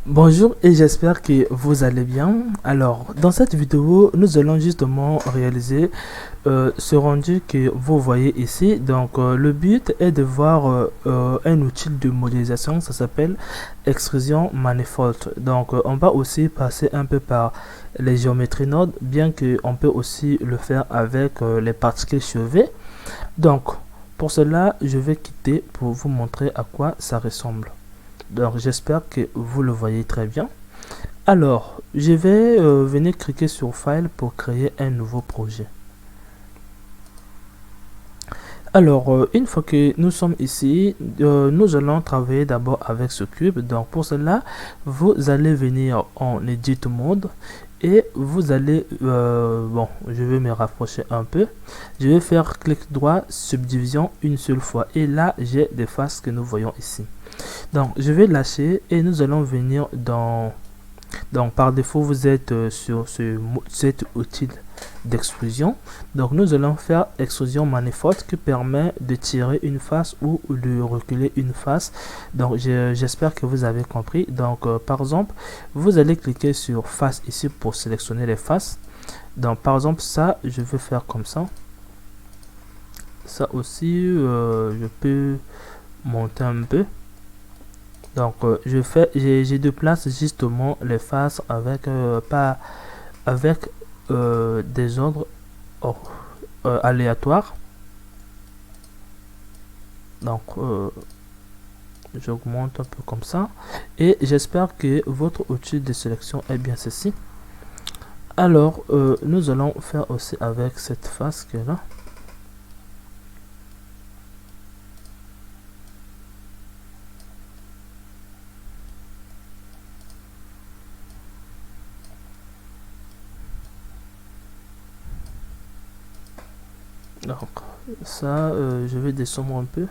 Bonjour et j'espère que vous allez bien. Alors, dans cette vidéo, nous allons justement réaliser ce rendu que vous voyez ici. Donc, le but est de voir un outil de modélisation, ça s'appelle extrusion manifold. Donc, on va aussi passer un peu par les géométries nodes, bien qu'on peut aussi le faire avec les particules cheveux. Donc, pour cela, je vais quitter pour vous montrer à quoi ça ressemble. Donc j'espère que vous le voyez très bien. Alors, je vais venir cliquer sur File pour créer un nouveau projet. Alors, une fois que nous sommes ici, nous allons travailler d'abord avec ce cube. Donc pour cela, vous allez venir en Edit Mode et vous allez, bon, je vais me rapprocher un peu. Je vais faire clic droit, subdivision une seule fois. Et là, j'ai des faces que nous voyons ici. Donc, je vais lâcher et nous allons venir dans... Donc, par défaut, vous êtes sur cet outil d'extrusion. Donc, nous allons faire extrusion manifold qui permet de tirer une face ou de reculer une face. Donc, j'espère que vous avez compris. Donc, par exemple, vous allez cliquer sur face ici pour sélectionner les faces. Donc, par exemple, ça, je vais faire comme ça. Ça aussi, je peux monter un peu. Donc je déplace justement les faces avec pas avec des ordres aléatoires. Donc j'augmente un peu comme ça et j'espère que votre outil de sélection est bien ceci. Alors nous allons faire aussi avec cette face que là. Donc ça, je vais descendre un peu.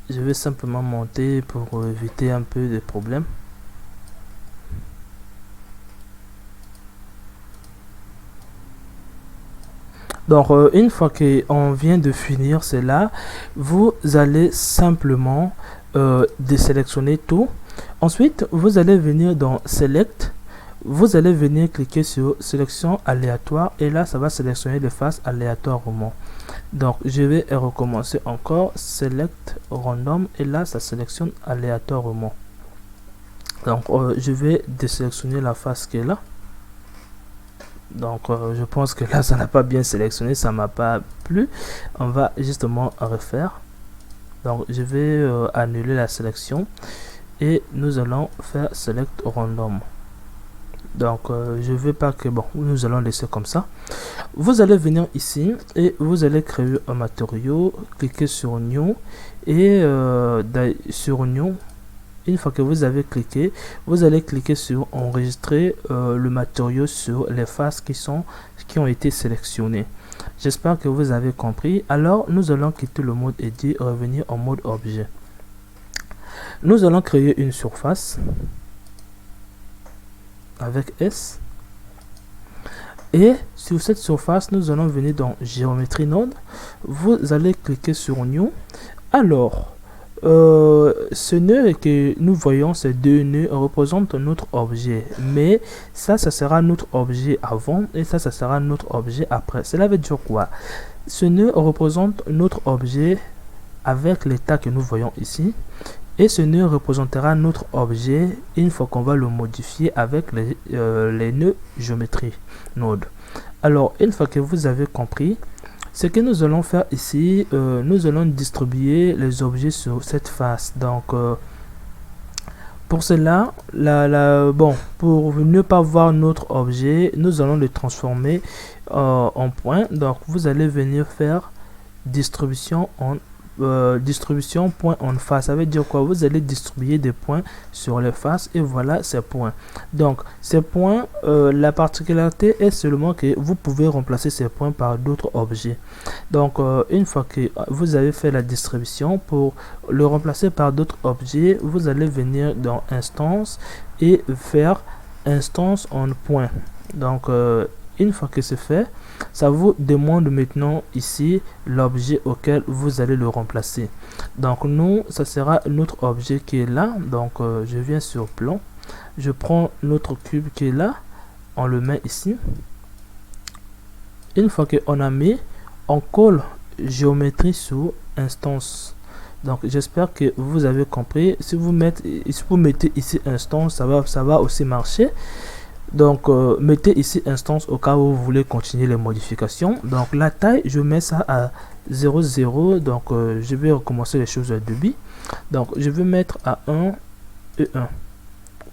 Je vais simplement monter pour éviter un peu de problèmes. Donc une fois qu'on vient de finir cela, vous allez simplement désélectionner tout. Ensuite, vous allez venir dans Select. Vous allez venir cliquer sur sélection aléatoire et là ça va sélectionner les faces aléatoirement. Donc je vais recommencer encore, select random et là ça sélectionne aléatoirement. Donc je vais désélectionner la face qui est là. Donc je pense que là ça n'a pas bien sélectionné, ça m'a pas plu. On va justement refaire. Donc je vais annuler la sélection et nous allons faire select random. Donc je veux pas que, bon, nous allons laisser comme ça. Vous allez venir ici et vous allez créer un matériau, cliquez sur new et sur new. Une fois que vous avez cliqué, vous allez cliquer sur enregistrer le matériau sur les faces qui ont été sélectionnées. J'espère que vous avez compris. Alors nous allons quitter le mode edit, revenir en mode objet. Nous allons créer une surface avec S. Et sur cette surface, nous allons venir dans géométrie node. Vous allez cliquer sur new. Alors, ce nœud que nous voyons, ces deux nœuds représentent notre objet. Mais ça sera notre objet avant et ça sera notre objet après. Cela veut dire quoi? Ce nœud représente notre objet avec l'état que nous voyons ici. Et ce nœud représentera notre objet une fois qu'on va le modifier avec les nœuds géométrie node. Alors, une fois que vous avez compris, ce que nous allons faire ici, nous allons distribuer les objets sur cette face. Donc, pour cela, bon, pour ne pas voir notre objet, nous allons le transformer en point. Donc, vous allez venir faire distribution point en face. Ça veut dire quoi? Vous allez distribuer des points sur les faces et voilà ces points. Donc ces points, la particularité est seulement que vous pouvez remplacer ces points par d'autres objets. Donc une fois que vous avez fait la distribution, pour le remplacer par d'autres objets, vous allez venir dans instance et faire instance en point. Donc une fois que c'est fait, ça vous demande maintenant ici l'objet auquel vous allez le remplacer. Donc nous, ça sera notre objet qui est là. Donc je viens sur plan, je prends notre cube qui est là, on le met ici. Une fois qu'on a mis, on colle géométrie sur instance. Donc j'espère que vous avez compris. Si vous mettez ici instance, ça va aussi marcher. Donc mettez ici instance au cas où vous voulez continuer les modifications. Donc la taille, je mets ça à 0,0. Donc je vais recommencer les choses à débit. Donc je vais mettre à 1 et 1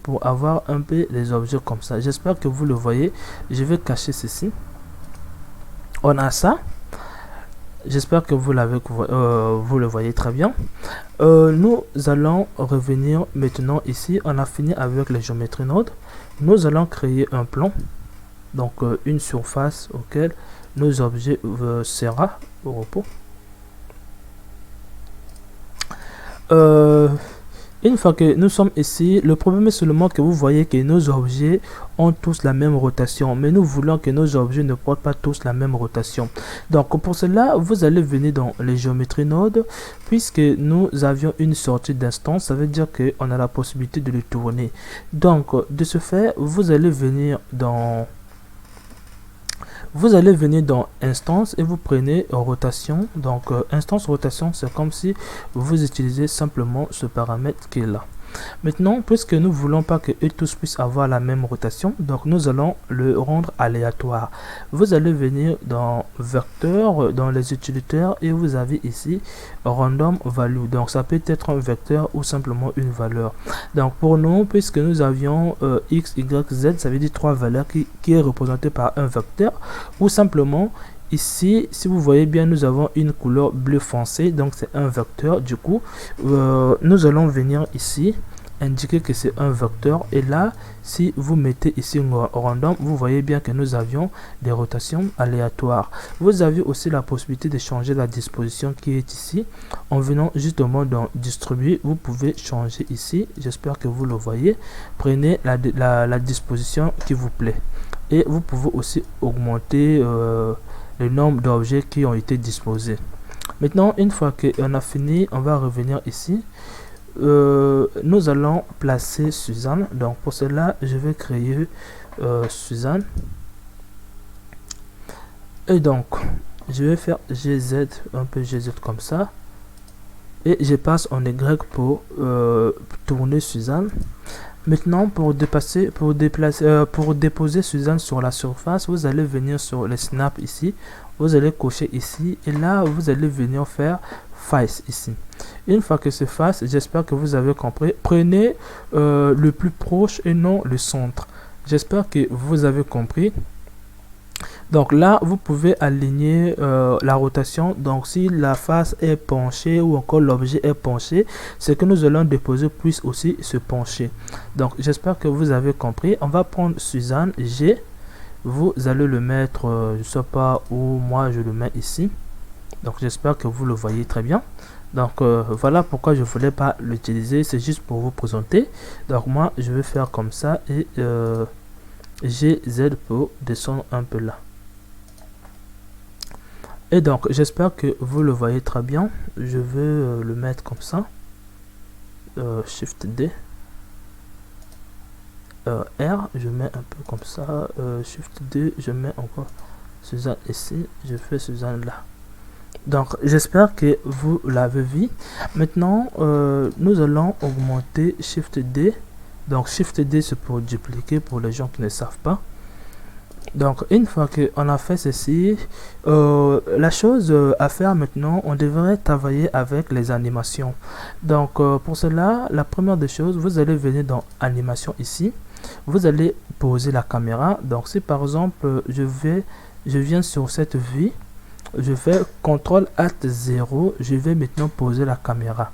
pour avoir un peu les objets comme ça. J'espère que vous le voyez. Je vais cacher ceci. On a ça. J'espère que vous le voyez très bien. Nous allons revenir maintenant ici. On a fini avec les géométries node. Nous allons créer un plan. Donc une surface auquel nos objets seront au repos. Une fois que nous sommes ici, le problème est seulement que vous voyez que nos objets ont tous la même rotation. Mais nous voulons que nos objets ne portent pas tous la même rotation. Donc pour cela, vous allez venir dans les géométries node. Puisque nous avions une sortie d'instance, ça veut dire qu'on a la possibilité de le tourner. Donc de ce fait, vous allez venir dans instance et vous prenez rotation. Donc instance rotation, c'est comme si vous utilisez simplement ce paramètre qui est là. Maintenant, puisque nous voulons pas que eux tous puissent avoir la même rotation, donc nous allons le rendre aléatoire. Vous allez venir dans vecteur, dans les utilitaires, et vous avez ici random value. Donc ça peut être un vecteur ou simplement une valeur. Donc pour nous, puisque nous avions x, y, z, ça veut dire trois valeurs qui est représentée par un vecteur, ou simplement ici, si vous voyez bien, nous avons une couleur bleu foncé, donc c'est un vecteur. Du coup, nous allons venir ici indiquer que c'est un vecteur, et là, si vous mettez ici random, vous voyez bien que nous avions des rotations aléatoires. Vous avez aussi la possibilité de changer la disposition qui est ici en venant justement dans distribuer. Vous pouvez changer ici, j'espère que vous le voyez. Prenez la disposition qui vous plaît, et vous pouvez aussi augmenter le nombre d'objets qui ont été disposés. Maintenant, une fois qu'on a fini, on va revenir ici. Nous allons placer Suzanne. Donc pour cela, je vais créer Suzanne. Et donc, je vais faire GZ, un peu GZ comme ça. Et je passe en Y pour tourner Suzanne. Maintenant, pour déposer Suzanne sur la surface, vous allez venir sur les snaps ici. Vous allez cocher ici. Et là, vous allez venir faire face ici. Une fois que c'est face, j'espère que vous avez compris. Prenez le plus proche et non le centre. J'espère que vous avez compris. Donc là, vous pouvez aligner la rotation. Donc si la face est penchée ou encore l'objet est penché, c'est que nous allons déposer puisse aussi se pencher. Donc j'espère que vous avez compris. On va prendre Suzanne G. Vous allez le mettre, je sais pas où, moi je le mets ici. Donc j'espère que vous le voyez très bien. Donc voilà pourquoi je voulais pas l'utiliser, c'est juste pour vous présenter. Donc moi je vais faire comme ça et GZ pour descendre un peu là. Et donc j'espère que vous le voyez très bien. Je vais le mettre comme ça. Shift D. R, je mets un peu comme ça. Shift D, je mets encore Suzanne ici. Je fais Suzanne là. Donc j'espère que vous l'avez vu. Maintenant nous allons augmenter Shift D. Donc Shift D c'est pour dupliquer pour les gens qui ne savent pas. Donc une fois qu'on a fait ceci, la chose à faire maintenant, on devrait travailler avec les animations. Donc pour cela, la première des choses, vous allez venir dans animation ici. Vous allez poser la caméra. Donc si par exemple je viens sur cette vue, je fais CTRL ALT 0, je vais maintenant poser la caméra.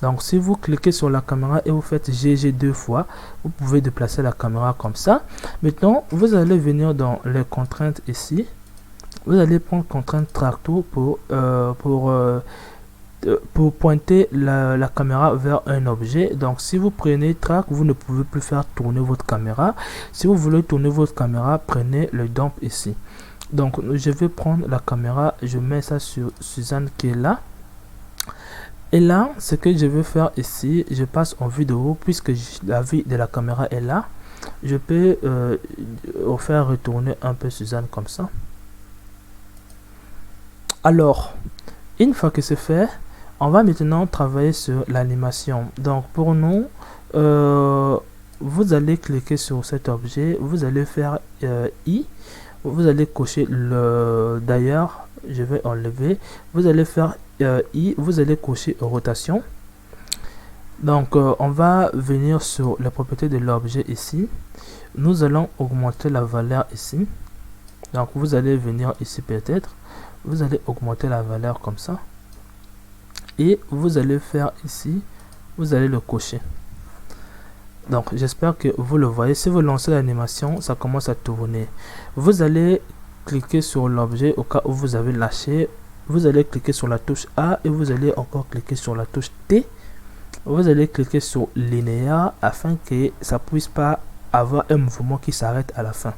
Donc si vous cliquez sur la caméra et vous faites GG deux fois, vous pouvez déplacer la caméra comme ça. Maintenant vous allez venir dans les contraintes ici. Vous allez prendre contrainte tracto pour pour pointer la caméra vers un objet. Donc si vous prenez track, vous ne pouvez plus faire tourner votre caméra. Si vous voulez tourner votre caméra, prenez le dump ici. Donc je vais prendre la caméra, je mets ça sur Suzanne qui est là. Et là, ce que je vais faire ici, je passe en vue de haut puisque la vue de la caméra est là. Je peux faire retourner un peu Suzanne comme ça. Alors, une fois que c'est fait, on va maintenant travailler sur l'animation. Donc pour nous, vous allez cliquer sur cet objet, vous allez faire I, vous allez cocher le, d'ailleurs je vais enlever, vous allez faire I, vous allez cocher rotation. Donc on va venir sur les propriétés de l'objet ici, nous allons augmenter la valeur ici. Donc vous allez venir ici peut-être, vous allez augmenter la valeur comme ça. Et vous allez faire ici, vous allez le cocher. Donc j'espère que vous le voyez. Si vous lancez l'animation, ça commence à tourner. Vous allez cliquer sur l'objet au cas où vous avez lâché. Vous allez cliquer sur la touche A et vous allez encore cliquer sur la touche T. Vous allez cliquer sur linéaire afin que ça puisse pas avoir un mouvement qui s'arrête à la fin.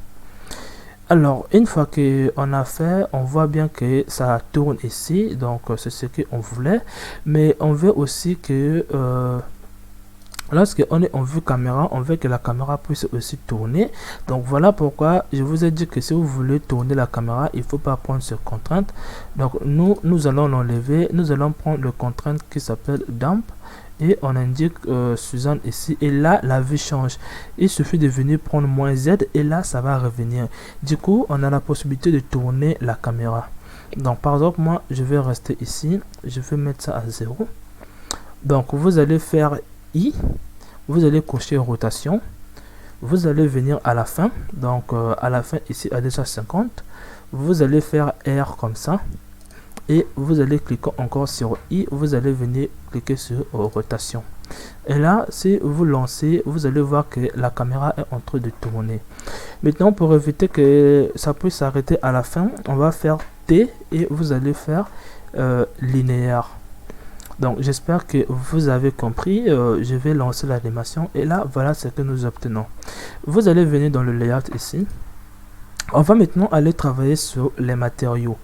Alors, une fois que on a fait, on voit bien que ça tourne ici, donc c'est ce qu'on voulait. Mais on veut aussi que lorsque on est en vue caméra, on veut que la caméra puisse aussi tourner. Donc voilà pourquoi je vous ai dit que si vous voulez tourner la caméra, il faut pas prendre cette contrainte. Donc nous allons l'enlever, nous allons prendre le contrainte qui s'appelle dump. Et on indique Suzanne ici, et là la vue change. Il suffit de venir prendre "-Z" et là ça va revenir. Du coup on a la possibilité de tourner la caméra. Donc par exemple moi je vais rester ici, je vais mettre ça à 0. Donc vous allez faire I, vous allez cocher rotation, vous allez venir à la fin, donc à la fin ici à 250, vous allez faire R comme ça. Et vous allez cliquer encore sur I, vous allez venir cliquer sur rotation. Et là, si vous lancez, vous allez voir que la caméra est en train de tourner. Maintenant, pour éviter que ça puisse s'arrêter à la fin, on va faire T et vous allez faire linéaire. Donc, j'espère que vous avez compris. Je vais lancer l'animation et là, voilà ce que nous obtenons. Vous allez venir dans le layout ici. On va maintenant aller travailler sur les matériaux.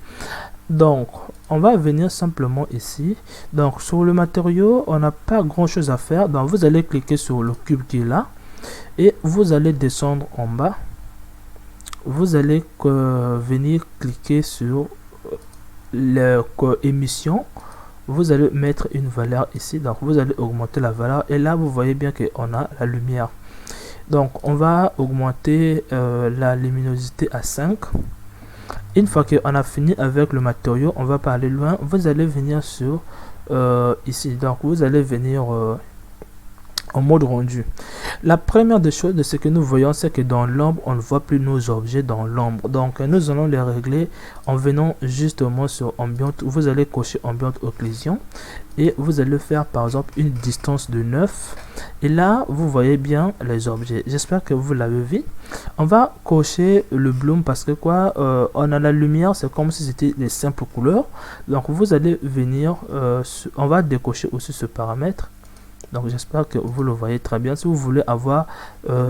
Donc on va venir simplement ici. Donc sur le matériau, on n'a pas grand chose à faire. Donc vous allez cliquer sur le cube qui est là et vous allez descendre en bas. Vous allez venir cliquer sur l'émission. Vous allez mettre une valeur ici. Donc vous allez augmenter la valeur et là vous voyez bien qu'on a la lumière. Donc on va augmenter la luminosité à 5. Une fois qu'on a fini avec le matériau, on va pas aller loin. Vous allez venir sur ici. Donc vous allez venir en mode rendu. La première des choses de ce que nous voyons, c'est que dans l'ombre, on ne voit plus nos objets dans l'ombre. Donc nous allons les régler en venant justement sur ambient. Vous allez cocher ambient occlusion et vous allez faire par exemple une distance de 9. Et là, vous voyez bien les objets. J'espère que vous l'avez vu. On va cocher le bloom parce que quoi, on a la lumière, c'est comme si c'était des simples couleurs. Donc vous allez venir, on va décocher aussi ce paramètre. Donc j'espère que vous le voyez très bien. Si vous voulez avoir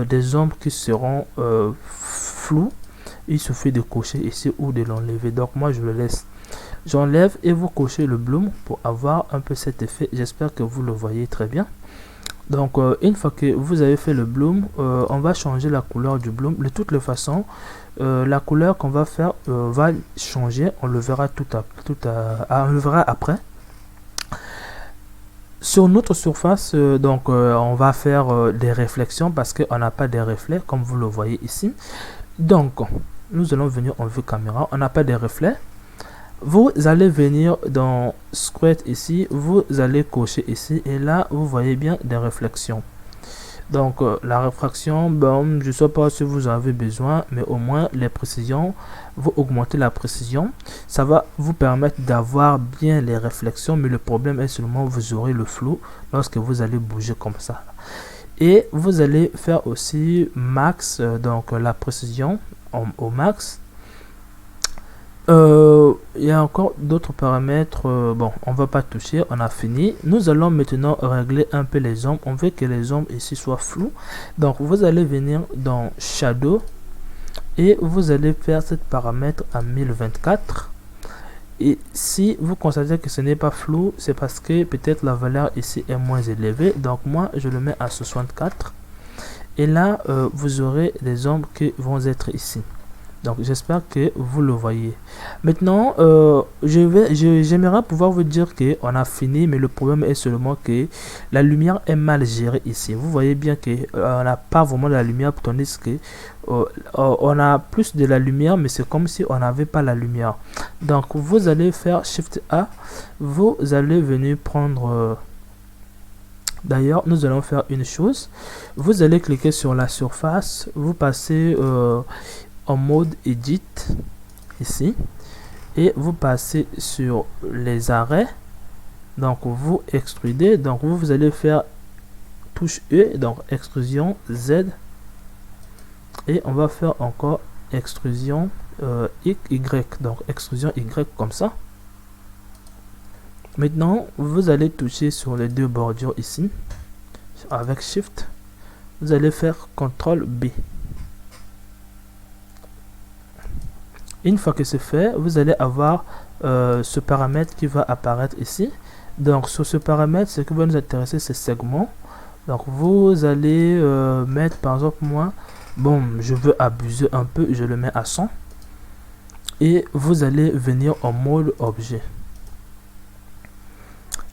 des ombres qui seront floues, il suffit de cocher ici ou de l'enlever. Donc moi je le laisse. J'enlève et vous cochez le bloom pour avoir un peu cet effet. J'espère que vous le voyez très bien. Donc une fois que vous avez fait le bloom, on va changer la couleur du bloom. De toutes les façons, la couleur qu'on va faire va changer. On le verra on le verra après. Sur notre surface, donc on va faire des réflexions parce qu'on n'a pas de reflets comme vous le voyez ici. Donc nous allons venir en vue caméra, on n'a pas de reflets. Vous allez venir dans Square ici, vous allez cocher ici et là vous voyez bien des réflexions. Donc la réfraction, bon, je ne sais pas si vous avez besoin, mais au moins les précisions, vous augmentez la précision, ça va vous permettre d'avoir bien les réflexions, mais le problème est seulement vous aurez le flou lorsque vous allez bouger comme ça. Et vous allez faire aussi max, donc la précision au max. Il y a encore d'autres paramètres. Bon, on va pas toucher, on a fini. Nous allons maintenant régler un peu les ombres. On veut que les ombres ici soient floues. Donc vous allez venir dans Shadow et vous allez faire ce paramètre à 1024. Et si vous constatez que ce n'est pas flou, c'est parce que peut-être la valeur ici est moins élevée. Donc moi je le mets à 64. Et là vous aurez les ombres qui vont être ici. Donc j'espère que vous le voyez. Maintenant j'aimerais pouvoir vous dire que on a fini, mais le problème est seulement que la lumière est mal gérée ici. Vous voyez bien que on n'a pas vraiment de la lumière, tandis que on a plus de la lumière, mais c'est comme si on n'avait pas la lumière. Donc vous allez faire Shift A, vous allez venir prendre d'ailleurs nous allons faire une chose. Vous allez cliquer sur la surface, vous passez en mode Edit ici et vous passez sur les arrêts. Donc vous extrudez, donc vous allez faire touche E, donc extrusion Z, et on va faire encore extrusion Y, donc extrusion Y comme ça. Maintenant vous allez toucher sur les deux bordures ici avec Shift, vous allez faire CTRL B. Une fois que c'est fait, vous allez avoir ce paramètre qui va apparaître ici. Donc sur ce paramètre, ce qui va nous intéresser, c'est segment. Donc vous allez mettre par exemple moi, bon je veux abuser un peu, je le mets à 100. Et vous allez venir en mode objet.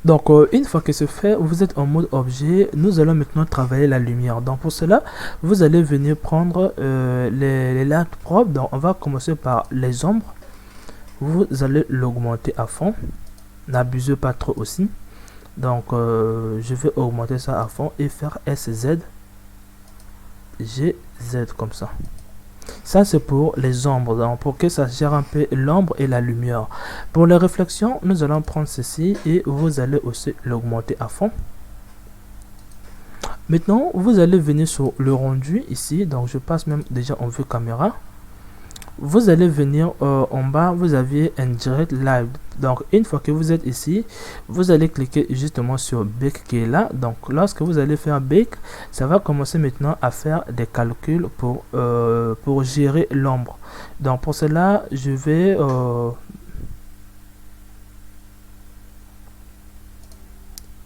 Donc une fois que c'est fait, vous êtes en mode objet. Nous allons maintenant travailler la lumière. Donc pour cela, vous allez venir prendre les lights propres. Donc on va commencer par les ombres. Vous allez l'augmenter à fond. N'abusez pas trop aussi. Donc je vais augmenter ça à fond et faire SZ GZ comme ça. Ça c'est pour les ombres, donc pour que ça gère un peu l'ombre et la lumière. Pour les réflexions, nous allons prendre ceci et vous allez aussi l'augmenter à fond. Maintenant vous allez venir sur le rendu ici, donc je passe même déjà en vue caméra. Vous allez venir en bas, vous aviez Indirect Live. Donc une fois que vous êtes ici, vous allez cliquer justement sur Bake qui est là. Donc lorsque vous allez faire Bake, ça va commencer maintenant à faire des calculs pour gérer l'ombre. Donc pour cela, je vais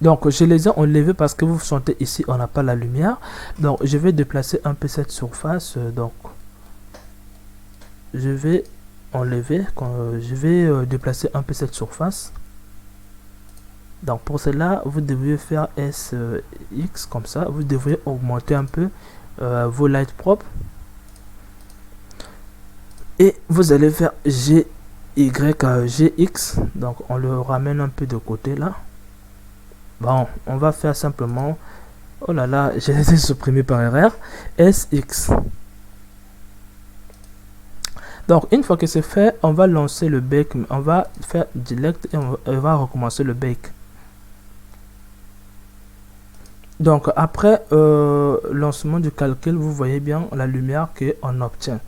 donc je les ai enlevés parce que vous sentez ici on n'a pas la lumière. Donc je vais déplacer un peu cette surface. Donc je vais enlever, je vais déplacer un peu cette surface. Donc pour cela, vous devez faire SX comme ça. Vous devriez augmenter un peu vos lights propres. Et vous allez faire GX. Donc on le ramène un peu de côté là. Bon, on va faire simplement... Oh là là, j'ai laissé supprimer par erreur. SX. Donc une fois que c'est fait, on va lancer le bake, on va faire direct et on va recommencer le bake. Donc après lancement du calcul, vous voyez bien la lumière qu'on obtient.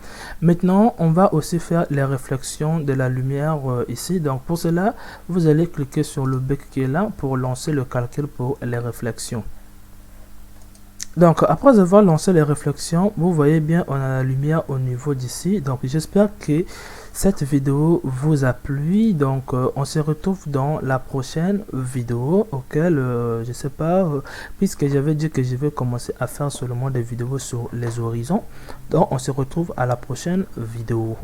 Maintenant on va aussi faire les réflexions de la lumière ici. Donc pour cela, vous allez cliquer sur le bake qui est là pour lancer le calcul pour les réflexions. Donc après avoir lancé les réflexions, vous voyez bien on a la lumière au niveau d'ici. Donc j'espère que cette vidéo vous a plu. Donc on se retrouve dans la prochaine vidéo auquel je sais pas, puisque j'avais dit que je vais commencer à faire seulement des vidéos sur les horizons. Donc on se retrouve à la prochaine vidéo.